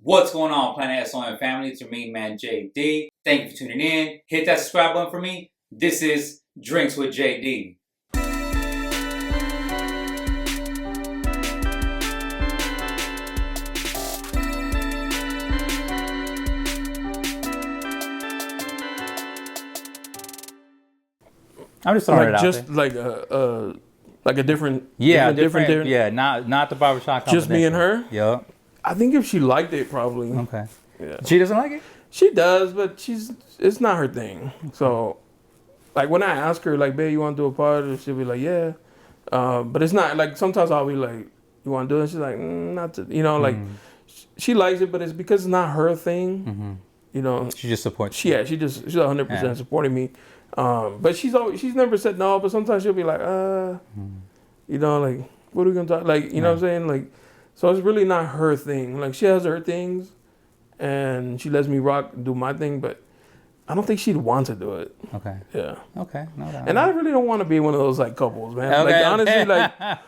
What's going on, Planet S.O.N family? It's your main man, JD. Thank you for tuning in. Hit that subscribe button for me. This is Drinks with JD. I'm just throwing it out just there. like a different, different. Yeah, not the Barbershop Confidential. Just me and her. Yep. I think if she liked it, probably. Okay. Yeah. She doesn't like it? She does, but it's not her thing. So, like when I ask her, like, babe, you want to do a pod? She'll be like, yeah. But it's not like sometimes I'll be like, you want to do it? She's like, not to, like she likes it, but it's because it's not her thing. Mm-hmm. She just supports. She's 100% supporting me. But she's never said no. But sometimes she'll be like, like, what are we gonna talk? Like, you know what I'm saying? Like, so it's really not her thing. Like, she has her things, and she lets me do my thing. But I don't think she'd want to do it. Okay. Yeah. Okay. No. And I really don't want to be one of those like couples, man. Okay. Like honestly, like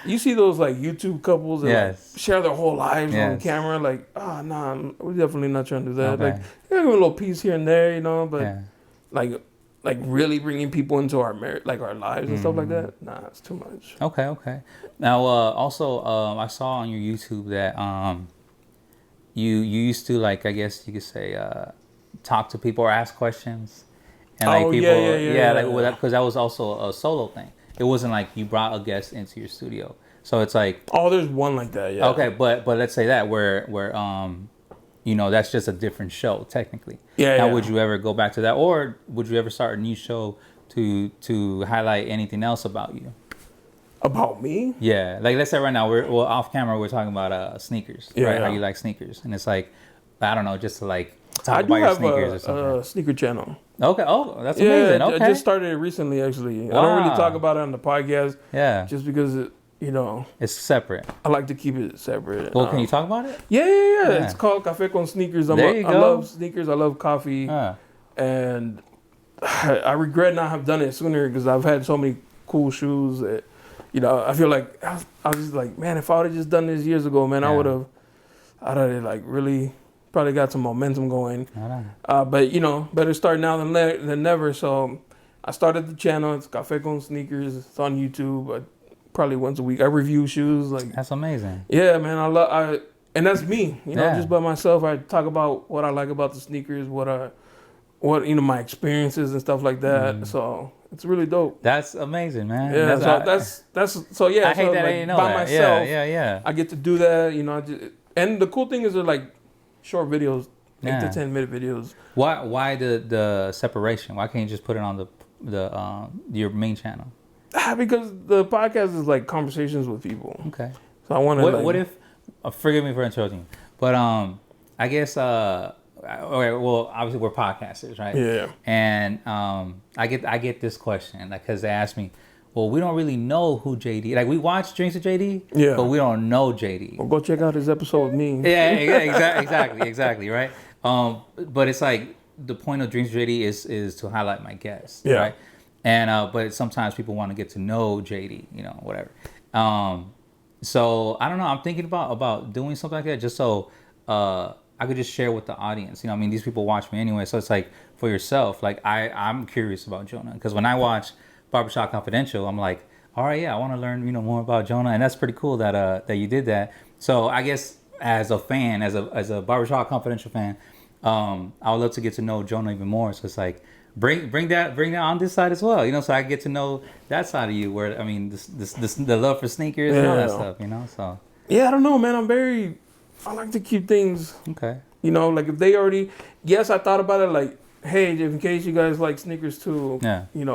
you see those like YouTube couples that like, share their whole lives on camera. Like, we're definitely not trying to do that. Okay. Like, give a little piece here and there, but like really bringing people into our our lives and stuff like that. Nah, it's too much. Okay. Now, also, I saw on your YouTube that you used to, like, I guess you could say, talk to people or ask questions, and like because that was also a solo thing. It wasn't like you brought a guest into your studio, so it's like there's one like that, yeah. Okay, but let's say that where that's just a different show technically. Now, would you ever go back to that, or would you ever start a new show to highlight anything else about you? About me? Yeah, like let's say right now we're off camera. We're talking about sneakers, right? How you like sneakers, and it's like I don't know, just to like talk about your sneakers or something. I do have a sneaker channel. Okay. Oh, that's amazing. Okay. I just started it recently, actually. Wow. I don't really talk about it on the podcast. Yeah. Just because it's separate. I like to keep it separate. Well, can you talk about it? Yeah. It's called Café con Sneakers. I love sneakers. I love coffee. And I regret not have done it sooner because I've had so many cool shoes that, I feel like I was just like, man, if I would have just done this years ago, man, I'd have like really probably got some momentum going. But better start now than never. So I started the channel. It's Café con Sneakers. It's on YouTube. Probably once a week. I review shoes. Like, that's amazing. Yeah, man. And that's me. Just by myself. I talk about what I like about the sneakers, what my experiences and stuff like that. So it's really dope. That's amazing, man. Yeah. So I hate that I didn't know by that. Myself. Yeah. I get to do that. And the cool thing is they're like short videos, 8 to 10 minute videos. Why the separation? Why can't you just put it on the your main channel? Because the podcast is like conversations with people. Okay. So I want to. What if? Forgive me for interrupting you, but I guess okay. Well, obviously we're podcasters, right? Yeah. And I get this question because they ask me, well, we don't really know who JD. Like we watch Drinks with JD, but we don't know JD. Well, go check out his episode with me. Yeah, exactly, right. But it's like the point of Drinks with JD is to highlight my guests, right? And but sometimes people want to get to know JD, whatever. So I don't know. I'm thinking about doing something like that just so I could just share with the audience. These people watch me anyway, so it's like for yourself. Like I'm curious about Jona because when I watch Barbershop Confidential, I'm like, all right, I want to learn more about Jona, and that's pretty cool that you did that. So I guess as a fan, as a Barbershop Confidential fan, I would love to get to know Jona even more. So it's like. Bring that on this side as well, so I get to know that side of you. Where the love for sneakers and all that stuff, So I don't know, man. I like to keep things okay. Like if they already, yes, I thought about it. Like, hey, in case you guys like sneakers too, you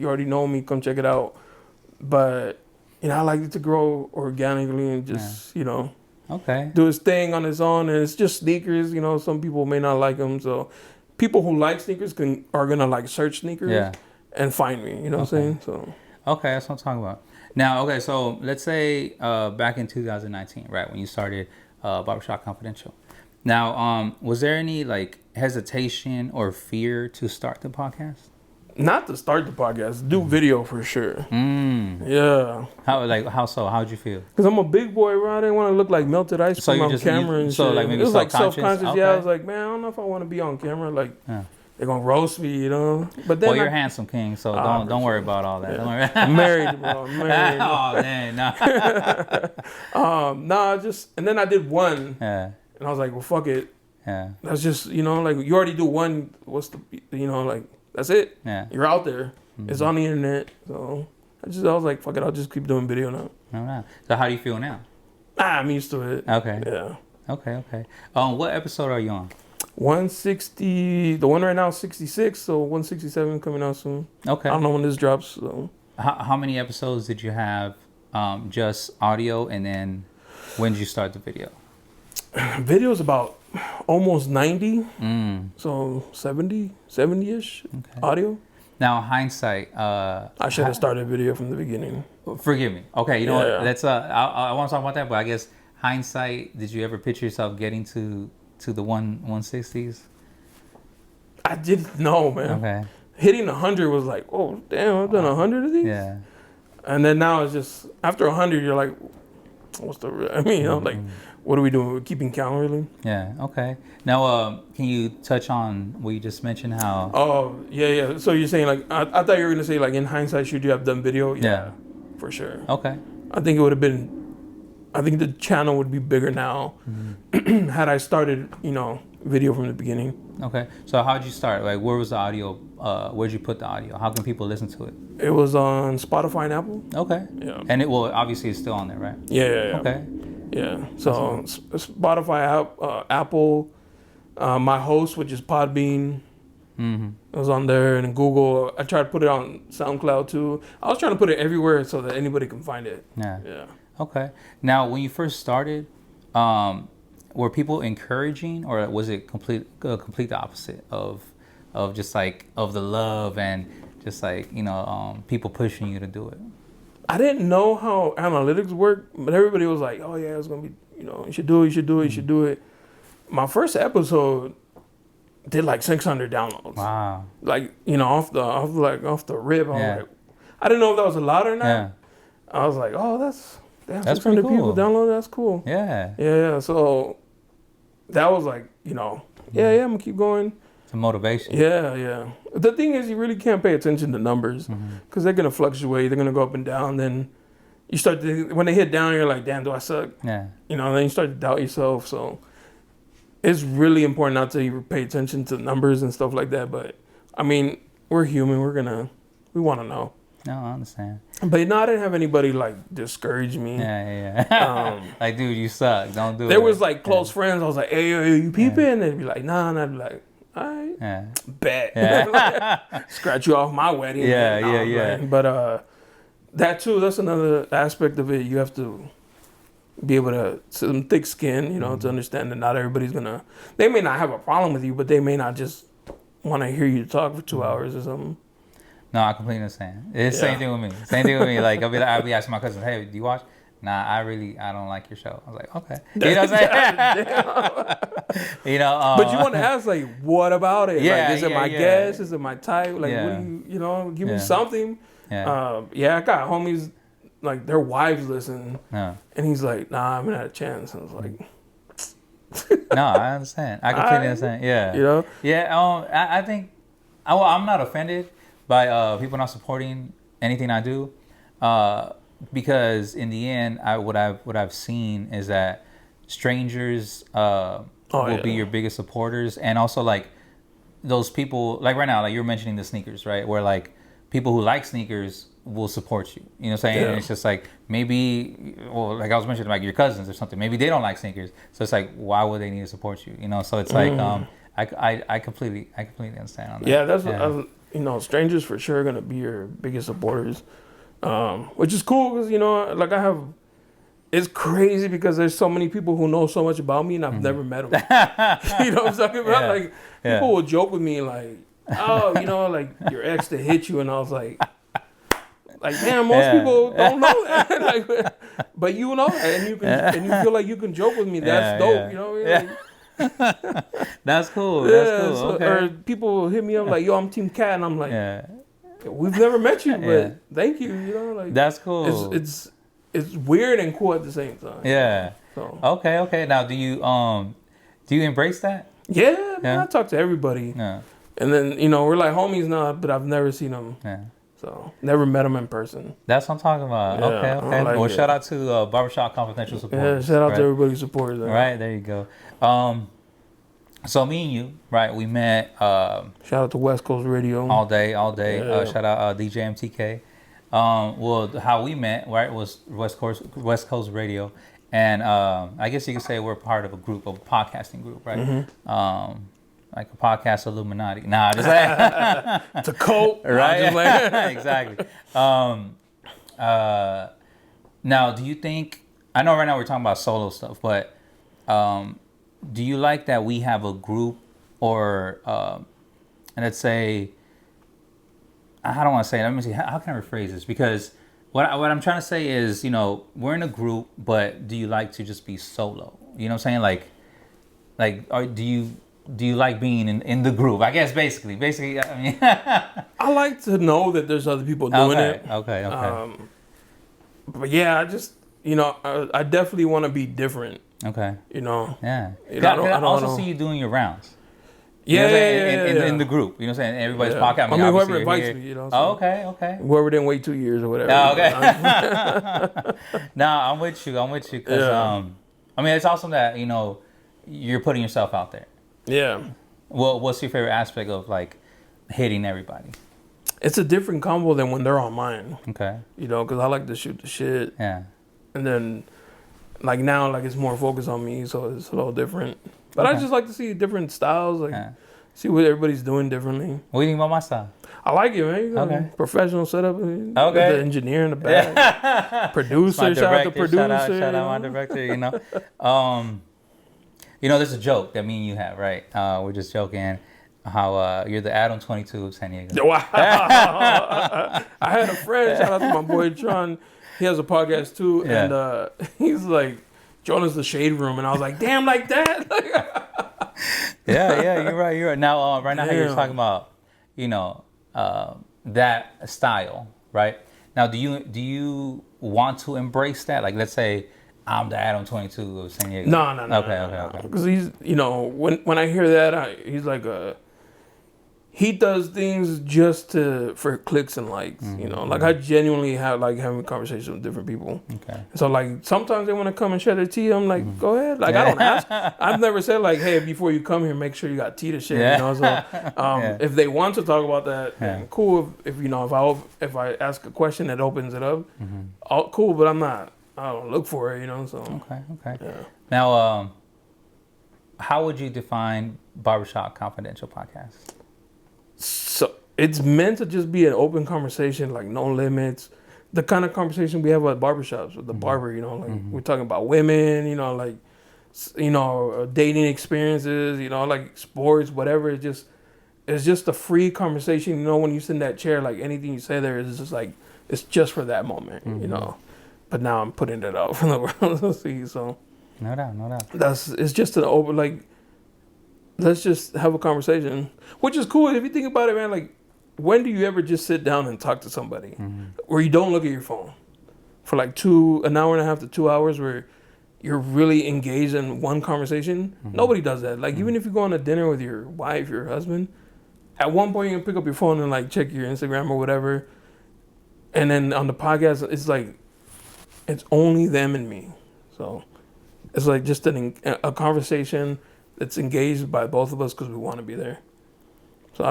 already know me. Come check it out. But I like it to grow organically and just okay, do his thing on its own. And it's just sneakers. Some people may not like them, so. People who like sneakers are gonna like search sneakers and find me. You know what I'm saying? So okay, that's what I'm talking about. Now, okay, so let's say back in 2019, right when you started Barbershop Confidential. Now, was there any like hesitation or fear to start the podcast? Not to start the podcast, do video for sure. Yeah. How so? How'd you feel? Because I'm a big boy, bro. I didn't want to look like melted ice cream on camera and shit. Like maybe it was like self-conscious. Okay. Yeah, I was like, man, I don't know if I want to be on camera. Like, they're gonna roast me, you know. But then you're handsome, King. So don't worry about all that. Yeah. Don't worry. I'm married, bro. I'm married. Oh man, no. And then I did one. Yeah. And I was like, well, fuck it. Yeah. That's just, you know, like you already do one. What's the, you know, like that's it. Yeah. You're out there. It's on the internet. So I was like, fuck it. I'll just keep doing video now. All right. So how do you feel now? I'm used to it. Okay. Yeah. Okay. What episode are you on? 160. The one right now is 66. So 167 coming out soon. Okay. I don't know when this drops. So. How many episodes did you have? Just audio, and then when did you start the video? Video's about almost 90. So 70-ish audio. Now, hindsight. I should have started video from the beginning. Forgive me. Okay, you know what? That's I want to talk about that, but I guess hindsight. Did you ever picture yourself getting to the 160s? I didn't know, man. Okay. Hitting 100 was like, oh damn, I've done 100 of these. Yeah. And then now it's just after 100, you're like, what's the? I mean, you know, like, what are we doing? We're keeping count, really. Yeah. Okay. Now, can you touch on what you just mentioned? How? Oh yeah. So you're saying like I thought you were gonna say like in hindsight, should you have done video? Yeah. For sure. Okay. I think it would have been. I think the channel would be bigger now had I started, you know, video from the beginning. Okay. So how'd you start? Like, where was the audio? Where'd you put the audio? How can people listen to it? It was on Spotify and Apple. Okay. Yeah. And obviously it's still on there, right? Yeah. Okay. Yeah. So Spotify, Apple, my host, which is Podbean, it was on there, and Google. I tried to put it on SoundCloud too. I was trying to put it everywhere so that anybody can find it. Yeah. Okay. Now, when you first started, were people encouraging, or was it complete the opposite of just like of the love and just like, you know, people pushing you to do it? I didn't know how analytics work, but everybody was like, "Oh yeah, it's gonna be, you know, you should do it, you should do it, you should do it." My first episode did like 600 downloads. Wow! Like, you know, off the rip, I was like, I didn't know if that was a lot or not. Yeah. I was like, "Oh, that's 600 cool. People download. That's cool." Yeah. So that was like, you know, I'm gonna keep going. It's a motivation. Yeah. The thing is, you really can't pay attention to numbers because they're gonna fluctuate. They're gonna go up and down. Then you start to, when they hit down, you're like, "Damn, do I suck?" Yeah. You know, then you start to doubt yourself. So it's really important not to pay attention to numbers and stuff like that. But I mean, we're human. We want to know. No, I understand. But no, I didn't have anybody like discourage me. Yeah. Like, dude, you suck. Don't do it. There was like close friends. I was like, "Hey, you peeping?" And they'd be like, "Nah," and I'd be like, "All right, bet." Like, scratch you off my wedding. Yeah. But that too, that's another aspect of it. You have to be able to some thick skin, you know, to understand that not everybody's gonna. They may not have a problem with you, but they may not just want to hear you talk for 2 hours or something. No, I completely understand. It's the same thing with me. Like I'll be asking my cousins, "Hey, do you watch?" Nah, I don't like your show. I was like, okay. You know what I'm saying? You know. But you want to ask, like, what about it? Yeah, like, is it my guess? Is it my type? Like, what do you know, give me something. Yeah. I got homies, like, their wives listen. Yeah. And he's like, nah, I'm not a chance. And I was like. No, I understand. I completely understand. Yeah. You know? Yeah. I think, I'm not offended by people not supporting anything I do. Because in the end, what I've seen is that strangers will be your biggest supporters, and also like those people, like right now, like you're mentioning the sneakers, right? Where like people who like sneakers will support you. You know what I'm saying? Yeah. And it's just like maybe, well, like I was mentioning, like your cousins or something. Maybe they don't like sneakers, so it's like, why would they need to support you? You know? So it's like I completely understand on that. Yeah, that's what, you know, strangers for sure are gonna be your biggest supporters. Which is cool because, you know, like it's crazy because there's so many people who know so much about me and I've never met them. You know what I'm talking about? Like, people will joke with me like, oh, you know, like your ex to hit you, and I was like, damn, most people don't know that. Like, but you know, and you feel like you can joke with me. That's dope. You know what I mean? Like, That's cool. That's cool. So, okay. Or people will hit me up like, yo, I'm Team Cat, and I'm like, we've never met you, but thank you. You know, like that's cool. It's weird and cool at the same time. Yeah. So. Okay. Now, do you embrace that? Yeah, man, I talk to everybody. Yeah. And then we're like homies now, but I've never seen them. Yeah. So never met them in person. That's what I'm talking about. Yeah, okay. Like well, shout out to Barbershop Confidential Support. Yeah, shout out to everybody who supports that. Right, there you go. So me and you, right, we met. Shout out to West Coast Radio. All day. Yeah. Shout out DJ MTK. Well, how we met, right, was West Coast Radio, and I guess you could say we're part of a podcasting group, right? Mm-hmm. Like a podcast Illuminati. Nah, just like it's a cult, right? Exactly. Now, do you think? I know right now we're talking about solo stuff, but do you like that we have a group, or let's say, I don't want to say it. Let me see. How can I rephrase this? Because what I'm trying to say is, we're in a group, but do you like to just be solo? You know what I'm saying? Like, do you like being in the group? I guess basically, I mean. I like to know that there's other people doing it. Okay. But yeah, I just, I definitely want to be different. Okay. Yeah. I also see you doing your rounds. Yeah, in the group. You know what I'm saying? Everybody's podcast. I mean whoever invites me, So okay. Whoever didn't wait 2 years or whatever. Oh, okay. Nah, I'm with you. Because, I mean, it's awesome that, you're putting yourself out there. Yeah. Well, what's your favorite aspect of, like, hitting everybody? It's a different combo than when they're on mine. Okay. Because I like to shoot the shit. Yeah. And then, like, now, like, it's more focused on me, so it's a little different. But I just like to see different styles, see what everybody's doing differently. What do you think about my style? I like it, man. Okay. Professional setup. Okay. The engineer in the back. Producer. Shout out to producer. Shout out my director, there's a joke that me and you have, right? We're just joking how you're the Adam 22 of San Diego. Wow. I had a friend, shout out to my boy Tron. He has a podcast too, and he's like, Jona's the shade room, and I was like, damn, like that. Yeah, you're right. Now, right now, how you're talking about, that style, right? Now, do you want to embrace that? Like, let's say I'm the Adam 22 of San Diego. No. Okay. Because he's, when I hear that, he's like he does things just for clicks and likes, Like I genuinely have like having conversations with different people. Okay. So like sometimes they want to come and share their tea. I'm like, go ahead. Like I don't ask. I've never said like, hey, before you come here, make sure you got tea to share. So if they want to talk about that, then cool. If I ask a question that opens it up, cool. But I don't look for it. So okay. Yeah. Now, how would you define Barbershop Confidential Podcast? So it's meant to just be an open conversation, like no limits. The kind of conversation we have at barbershops with the barber, we're talking about women, dating experiences, like sports, whatever. It's just a free conversation. When you sit in that chair, like anything you say there is just like, it's just for that moment, But now I'm putting it out for the world to see. So no doubt. It's just an open, like, let's just have a conversation, which is cool if you think about it, man. Like, when do you ever just sit down and talk to somebody where you don't look at your phone for like an hour and a half to 2 hours where you're really engaged in one conversation? Nobody does that. Like, even if you go on a dinner with your wife, your husband, at one point you can pick up your phone and like check your Instagram or whatever. And then on the podcast, it's like, it's only them and me. So it's like just a conversation that's engaged by both of us because we want to be there. So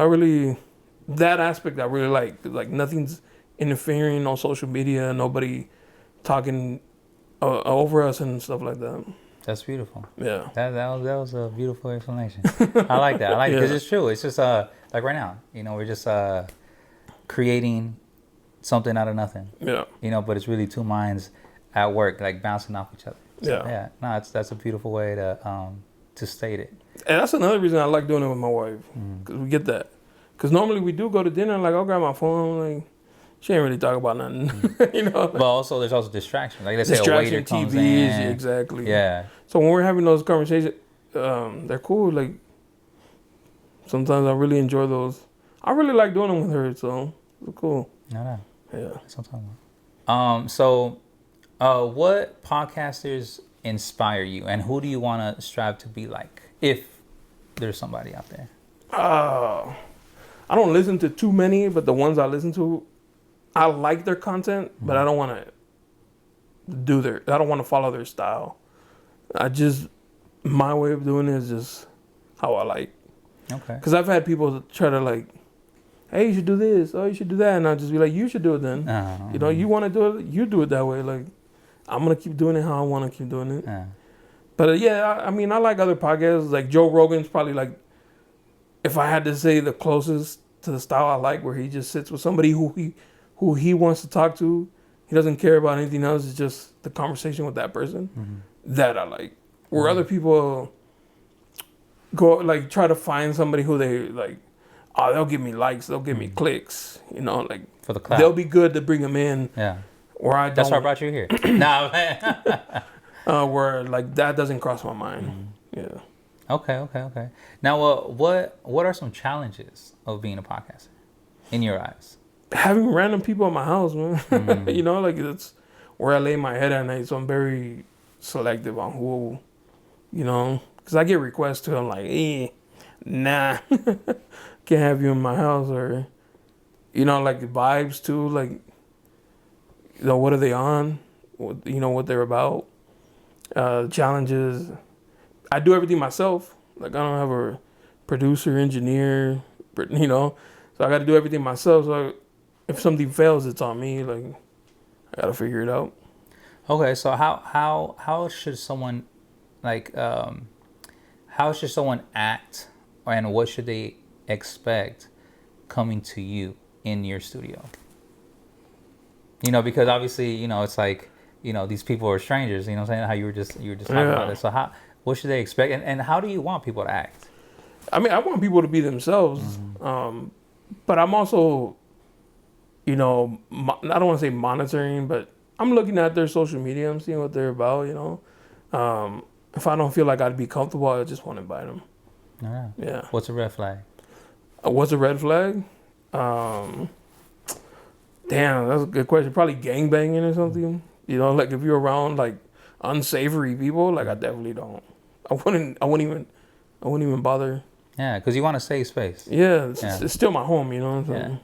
that aspect I really like. Like nothing's interfering on social media, nobody talking over us and stuff like that. That's beautiful. Yeah. That was a beautiful explanation. I like that. I like it because it's true. It's just like right now, we're just creating something out of nothing. Yeah. But it's really two minds at work, like bouncing off each other. So, yeah. No, that's a beautiful way to state it. And that's another reason I like doing it with my wife, because we get that. Because normally we do go to dinner, like I'll grab my phone, like she ain't really talk about nothing, But also there's also distraction. Like let's say a waiter comes in. Exactly. Yeah. So when we're having those conversations, they're cool. Like sometimes I really enjoy those. I really like doing them with her. So was cool. No. Yeah. That's what I'm talking about. So, what podcasters inspire you, and who do you want to strive to be like, if there's somebody out there? I don't listen to too many, but the ones I listen to, I like their content, but I don't want to I don't want to follow their style. My way of doing it is just how I like. Okay. Because I've had people try to like, hey, you should do this. Oh, you should do that. And I'll just be like, you should do it then. You know, you want to do it, you do it that way. Like, I'm going to keep doing it how I want to keep doing it. But I mean, I like other podcasts. Like Joe Rogan's probably like, if I had to say the closest to the style I like, where he just sits with somebody who he wants to talk to. He doesn't care about anything else. It's just the conversation with that person. That I like. Where other people go, like, try to find somebody who they, like, oh, they'll give me likes, they'll give me clicks, you know, like, for the clout. They'll be good to bring them in. Yeah. Where I don't. That's why I brought you here. Nah, man. Where, like, that doesn't cross my mind. Yeah. Okay. Now, what are some challenges of being a podcaster in your eyes? Having random people at my house, man. You know, like, it's where I lay my head at night, so I'm very selective on who, you know, because I get requests too. I'm like, nah, can't have you in my house. Or, you know, like, vibes too, like, you know, what are they on? You know, what they're about. Challenges. I do everything myself. Like, I don't have a producer, engineer, you know, so I got to do everything myself. So if something fails, it's on me. Like, I got to figure it out. Okay, so how should someone, like, how should someone act, and what should they expect coming to you in your studio? You know, because obviously, you know, it's like, you know, these people are strangers. You know what I'm saying? How you were just talking about it. So what should they expect, and how do you want people to act? I mean, I want people to be themselves, but I'm also, you know, I don't want to say monitoring, but I'm looking at their social media. I'm seeing what they're about, you know. If I don't feel like I'd be comfortable, I just want to invite them. Yeah. What's a red flag? What's a red flag? Damn, that's a good question. Probably gangbanging or something. You know, like if you're around like unsavory people, like I definitely don't. I wouldn't even bother. Yeah, because you want a safe space. Yeah, it's still my home, you know. So. Yeah.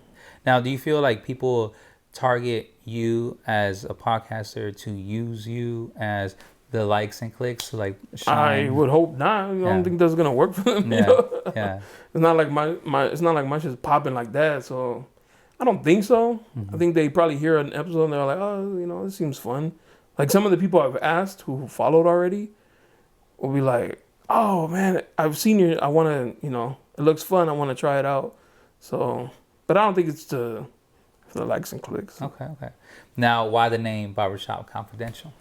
Now, do you feel like people target you as a podcaster to use you as the likes and clicks to like shine? I would hope not. I don't think that's gonna work for them. You know? Yeah. It's not like my shit's popping like that. So I don't think so. I think they probably hear an episode and they're like, oh, you know, this seems fun. Like some of the people I've asked who followed already will be like, oh man, I've seen I want to, you know, it looks fun. I want to try it out. So, but I don't think it's for the likes and clicks. Okay. Now, why the name Barbershop Confidential?